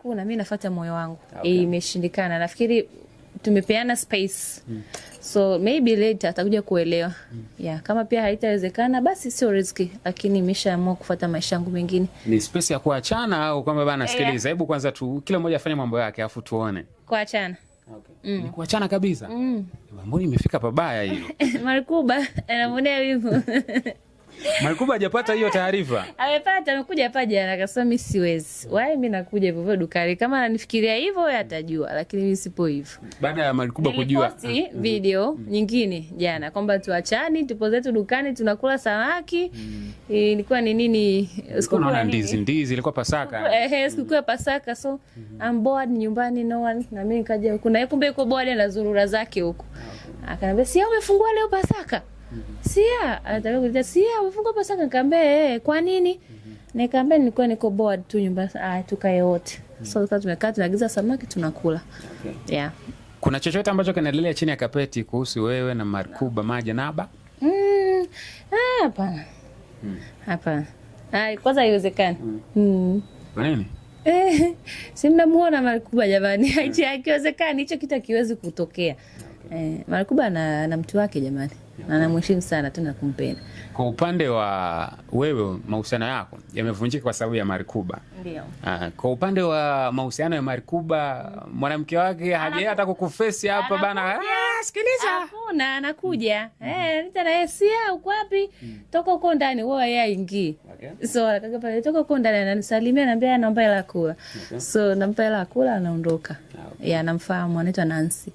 hakuna, mimi nafuata moyo wangu. Imeshindikana. Nafikiri tumepeana space. So maybe later atakuja kuelewa. Kama pia haitawezekana basi sio riziki, lakini nimeshaamua kufuata maisha yangu mengine. Ni space ya kuachana au kwamba bana sikiliza, hebu kwanza tu kila mmoja afanye mambo yake afu tuone. Kuachana. Ni kuachana kabisa. Mbona imefika pabaya hiyo? Marikuba anamonea hivyo. Marikuba hajapata hiyo taarifa. Amepata, amekuja hapa jana akasema mimi siwezi. Mimi nakuja hivyo dukani. Kama ananifikiria hivyo atajua, lakini mimi sipo hivyo. Baada ya Marikuba kujua video nyingine jana kwamba tuachani, tupo zetu dukani tunakula samaki. Ilikuwa ni nini? Sikukuu ya ndizi ilikuwa Pasaka. Sikukuu ya Pasaka, so I'm bored nyumbani, no one. Na mimi nikaja kuna kumbe yuko bored na zurura zake huko. Akaniambia si umefungua leo Pasaka? Sia, anataka kuita sia, umefungua Pasaka? Nikamwambia kwa nini? Nikamwambia nilikuwa niko bored tu nyumbani. Tukae wote. So tukawa tumekaa tunaagiza samaki tunakula. Kuna chochote ambacho kinaendelea chini ya kapeti kuhusu wewe na Marikuba Majanaba? Hapana. Hapana. Kwanza haiwezekani. Kwa nini? Si mnamuona Marikuba jamani, haiwezekani, hicho kitu hakiwezi kutokea. Marikuba na mtu wake jamani. Na anamheshimu sana tena kumpenda. Kwa upande wa wewe mahusiano yako yamevunjika kwa sababu ya Marikuba. Ndio. Kwa upande wa mahusiano ya Marikuba, mwanamke wake hajaye hata kukuface hapa bana. Sikiliza. Hakuna, anakuja. Nita na yeye sia uko wapi? Toka huko ndani wewe yeye aingie. So akaga pale toka huko ndani ananisalimia ananiambia naomba hela kula. So nampa hela kula anaondoka. Namfahamu anaitwa Nancy.